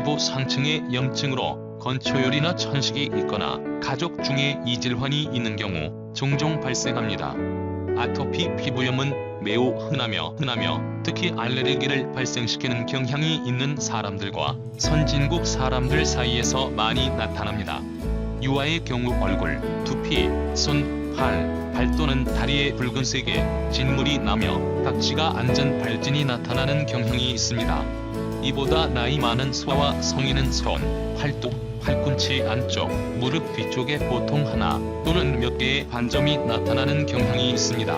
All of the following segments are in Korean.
피부 상층의 염증으로 건초열이나 천식이 있거나 가족 중에 이 질환이 있는 경우 종종 발생합니다. 아토피 피부염은 매우 흔하며 특히 알레르기를 발생시키는 경향이 있는 사람들과 선진국 사람들 사이에서 많이 나타납니다. 유아의 경우 얼굴, 두피, 손, 발 또는 다리에 붉은색의 진물이 나며 각지가 앉은 발진이 나타나는 경향이 있습니다. 이보다 나이 많은 소아와 성인은 손, 팔뚝, 팔꿈치 안쪽, 무릎 뒤쪽에 보통 하나 또는 몇 개의 반점이 나타나는 경향이 있습니다.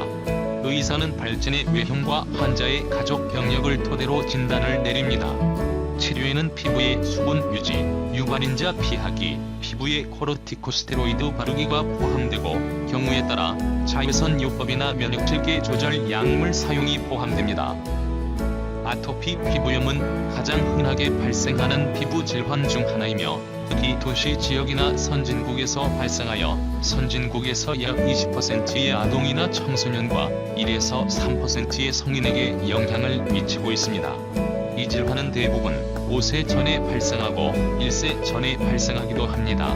의사는 발진의 외형과 환자의 가족 경력을 토대로 진단을 내립니다. 치료에는 피부의 수분 유지, 유발인자 피하기, 피부에 코르티코스테로이드 바르기가 포함되고 경우에 따라 자외선 요법이나 면역체계 조절 약물 사용이 포함됩니다. 아토피 피부염은 가장 흔하게 발생하는 피부 질환 중 하나이며 특히 도시 지역이나 선진국에서 발생하여 선진국에서 약 20%의 아동이나 청소년과 1에서 3%의 성인에게 영향을 미치고 있습니다. 이 질환은 대부분 5세 전에 발생하고 1세 전에 발생하기도 합니다.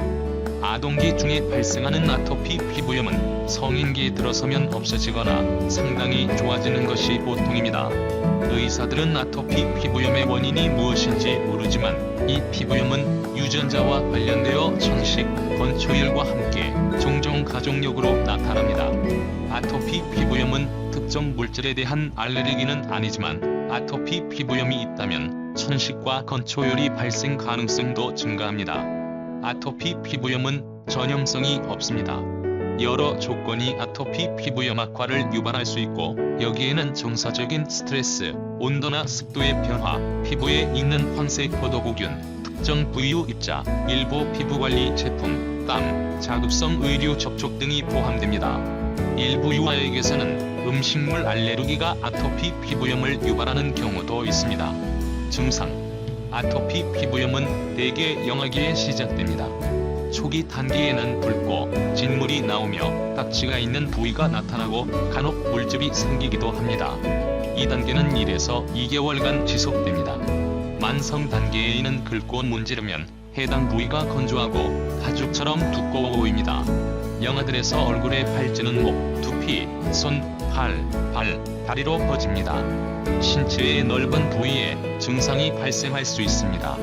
아동기 중에 발생하는 아토피 피부염은 성인기에 들어서면 없어지거나 상당히 좋아지는 것이 보통입니다. 의사들은 아토피 피부염의 원인이 무엇인지 모르지만 이 피부염은 유전자와 관련되어 천식, 건초열과 함께 종종 가족력으로 나타납니다. 아토피 피부염은 특정 물질에 대한 알레르기는 아니지만 아토피 피부염이 있다면 천식과 건초열이 발생 가능성도 증가합니다. 아토피 피부염은 전염성이 없습니다. 여러 조건이 아토피 피부염 악화를 유발할 수 있고 여기에는 정서적인 스트레스, 온도나 습도의 변화, 피부에 있는 황색 포도구균, 특정 부위의 입자, 일부 피부관리 제품, 땀, 자극성 의류 접촉 등이 포함됩니다. 일부 유아에게서는 음식물 알레르기가 아토피 피부염을 유발하는 경우도 있습니다. 증상: 아토피 피부염은 대개 영아기에 시작됩니다. 초기 단계에는 붉고 진물이 나오며 각지가 있는 부위가 나타나고 간혹 물집이 생기기도 합니다. 2단계는 1에서 2개월간 지속됩니다. 만성 단계에는 긁고 문지르면 해당 부위가 건조하고 가죽처럼 두꺼워 보입니다. 영아들에서 얼굴에 발진은 목, 두피, 손, 발, 다리로 퍼집니다. 신체의 넓은 부위에 증상이 발생할 수 있습니다.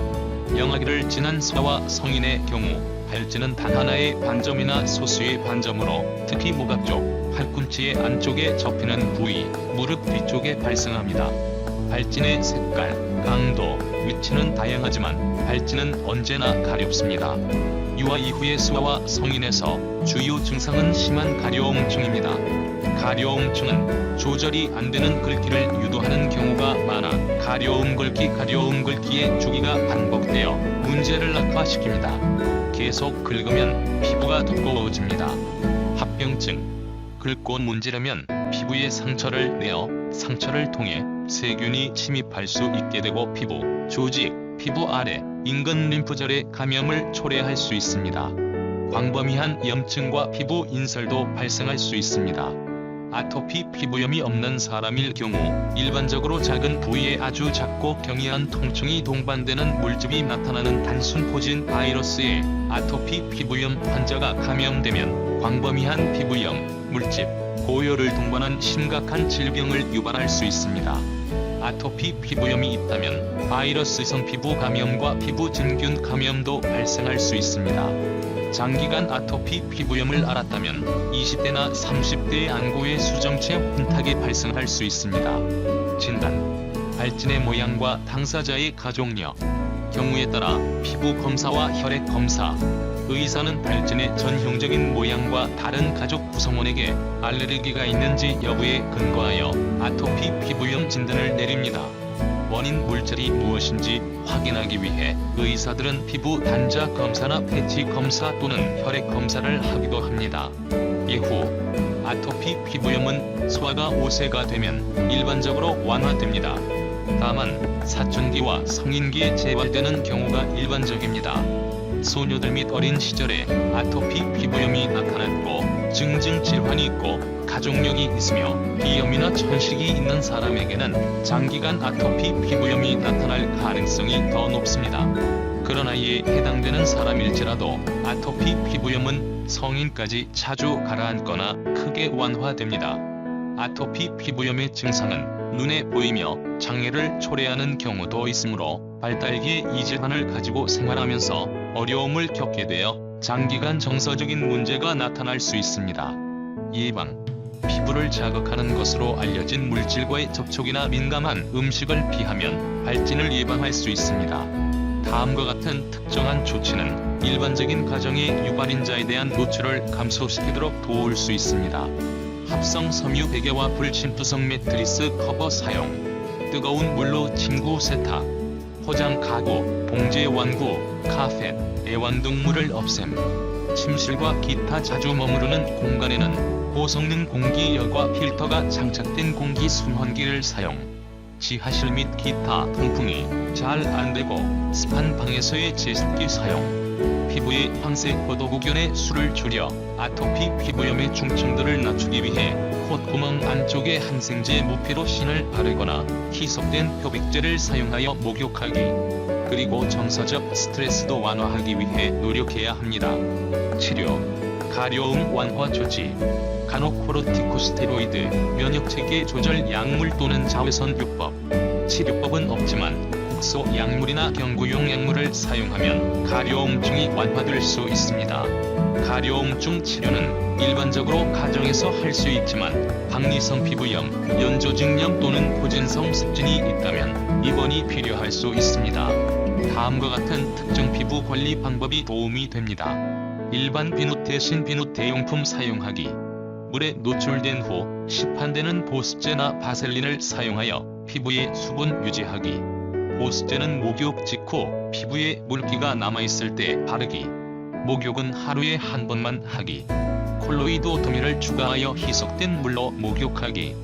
영아기를 지난 소아와 성인의 경우 발진은 단 하나의 반점이나 소수의 반점으로 특히 목 앞쪽, 팔꿈치의 안쪽에 접히는 부위, 무릎 뒤쪽에 발생합니다. 발진의 색깔, 강도, 위치는 다양하지만 발진은 언제나 가렵습니다. 유아 이후의 소아와 성인에서 주요 증상은 심한 가려움증입니다. 가려움증은 조절이 안 되는 긁기를 유도하는 경우가 많아 가려움 긁기의 주기가 반복되어 문제를 악화시킵니다. 계속 긁으면 피부가 두꺼워집니다. 합병증: 긁고 문지르면 피부에 상처를 내어 상처를 통해 세균이 침입할 수 있게 되고 피부, 조직, 피부 아래, 인근 림프절에 감염을 초래할 수 있습니다. 광범위한 염증과 피부 인설도 발생할 수 있습니다. 아토피 피부염이 없는 사람일 경우 일반적으로 작은 부위에 아주 작고 경이한 통증이 동반되는 물집이 나타나는 단순 포진 바이러스에 아토피 피부염 환자가 감염되면 광범위한 피부염, 물집, 고열을 동반한 심각한 질병을 유발할 수 있습니다. 아토피 피부염이 있다면 바이러스성 피부 감염과 피부 진균 감염도 발생할 수 있습니다. 장기간 아토피 피부염을 앓았다면 20대나 30대의 안구의 수정체 혼탁이 발생할 수 있습니다. 진단: 발진의 모양과 당사자의 가족력, 경우에 따라 피부 검사와 혈액 검사, 의사는 발진의 전형적인 모양과 다른 가족 구성원에게 알레르기가 있는지 여부에 근거하여 아토피 피부염 진단을 내립니다. 원인 물질이 무엇인지 확인하기 위해 의사들은 피부 단자 검사나 패치 검사 또는 혈액 검사를 하기도 합니다. 예후: 아토피 피부염은 소아가 5세가 되면 일반적으로 완화됩니다. 다만 사춘기와 성인기에 재발되는 경우가 일반적입니다. 소녀들 및 어린 시절에 아토피 피부염이 나타났고 증증 질환이 있고 가족력이 있으며 비염이나 천식이 있는 사람에게는 장기간 아토피 피부염이 나타날 가능성이 더 높습니다. 그런 나이에 해당되는 사람일지라도 아토피 피부염은 성인까지 자주 가라앉거나 크게 완화됩니다. 아토피 피부염의 증상은 눈에 보이며 장애를 초래하는 경우도 있으므로 발달기의 이질환을 가지고 생활하면서 어려움을 겪게 되어 장기간 정서적인 문제가 나타날 수 있습니다. 예방: 피부를 자극하는 것으로 알려진 물질과의 접촉이나 민감한 음식을 피하면 발진을 예방할 수 있습니다. 다음과 같은 특정한 조치는 일반적인 가정의 유발인자에 대한 노출을 감소시키도록 도울 수 있습니다. 합성 섬유 베개와 불침투성 매트리스 커버 사용, 뜨거운 물로 침구 세탁, 포장 가구, 봉제 완구, 카펫, 애완동물을 없앰. 침실과 기타 자주 머무르는 공간에는 고성능 공기 여과 필터가 장착된 공기 순환기를 사용. 지하실 및 기타 통풍이 잘 안되고 습한 방에서의 제습기 사용. 피부의 황색 보도구견의 수를 줄여 아토피 피부염의 중증도를 낮추기 위해 콧구멍 안쪽에 항생제 무피로신을 바르거나 희석된 표백제를 사용하여 목욕하기, 그리고 정서적 스트레스도 완화하기 위해 노력해야 합니다. 치료: 가려움 완화 조치, 간혹 코르티코스테로이드, 면역체계 조절 약물 또는 자외선 요법. 치료법은 없지만 국소 약물이나 경구용 약물을 사용하면 가려움증이 완화될 수 있습니다. 가려움증 치료는 일반적으로 가정에서 할 수 있지만 박리성 피부염, 연조직염 또는 고진성 습진이 있다면 입원이 필요할 수 있습니다. 다음과 같은 특정 피부 관리 방법이 도움이 됩니다. 일반 비누 대신 비누 대용품 사용하기. 물에 노출된 후 시판되는 보습제나 바셀린을 사용하여 피부의 수분 유지하기. 보습제는 목욕 직후 피부에 물기가 남아있을 때 바르기. 목욕은 하루에 한 번만 하기. 콜로이드 오토밀을 추가하여 희석된 물로 목욕하기.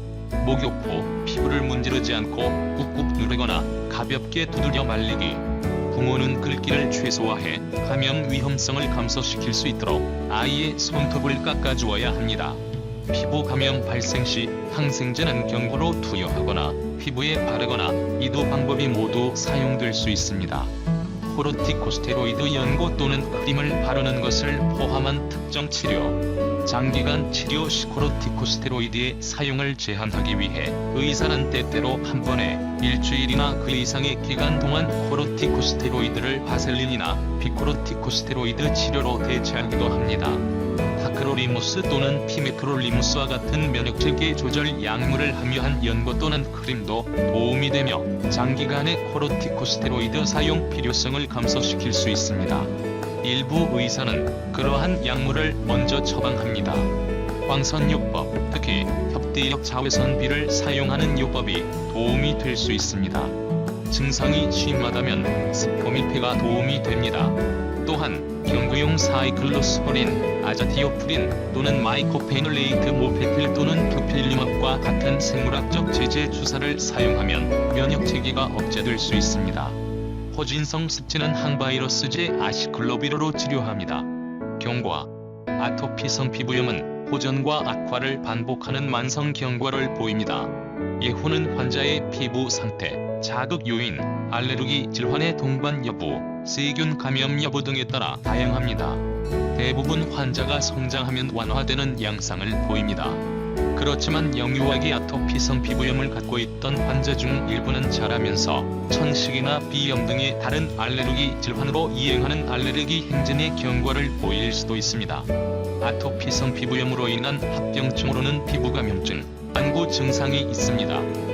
목욕 후 피부를 문지르지 않고 꾹꾹 누르거나 가볍게 두드려 말리기. 부모는 글귀를 최소화해 감염 위험성을 감소시킬 수 있도록 아이의 손톱을 깎아주어야 합니다. 피부 감염 발생 시 항생제는 경구로 투여하거나 피부에 바르거나 이 두 방법이 모두 사용될 수 있습니다. 코르티코스테로이드 연고 또는 크림을 바르는 것을 포함한 특정 치료. 장기간 치료 시 코르티코스테로이드의 사용을 제한하기 위해 의사는 때때로 한 번에 일주일이나 그 이상의 기간 동안 코르티코스테로이드를 바셀린이나 비코르티코스테로이드 치료로 대체하기도 합니다. 타크로리무스 또는 피메크롤리무스와 같은 면역체계 조절 약물을 함유한 연고 또는 크림도 도움이 되며 장기간의 코르티코스테로이드 사용 필요성을 감소시킬 수 있습니다. 일부 의사는 그러한 약물을 먼저 처방합니다. 황선요법, 특히 협디역 자외선비를 사용하는 요법이 도움이 될 수 있습니다. 증상이 심하다면 스포밀페가 도움이 됩니다. 또한 경구용 사이클로스포린, 아자티오프린 또는 마이코페놀레이트 모페필 또는 두필리막과 같은 생물학적 제제 주사를 사용하면 면역체계가 억제될 수 있습니다. 호진성 습진은 항바이러스제 아시클로비로로 치료합니다. 경과: 아토피성 피부염은 호전과 악화를 반복하는 만성 경과를 보입니다. 예후는 환자의 피부 상태, 자극 요인, 알레르기 질환의 동반 여부, 세균 감염 여부 등에 따라 다양합니다. 대부분 환자가 성장하면 완화되는 양상을 보입니다. 그렇지만 영유아기 아토피성 피부염을 갖고 있던 환자 중 일부는 자라면서 천식이나 비염 등의 다른 알레르기 질환으로 이행하는 알레르기 행진의 경과를 보일 수도 있습니다. 아토피성 피부염으로 인한 합병증으로는 피부감염증, 안구 증상이 있습니다.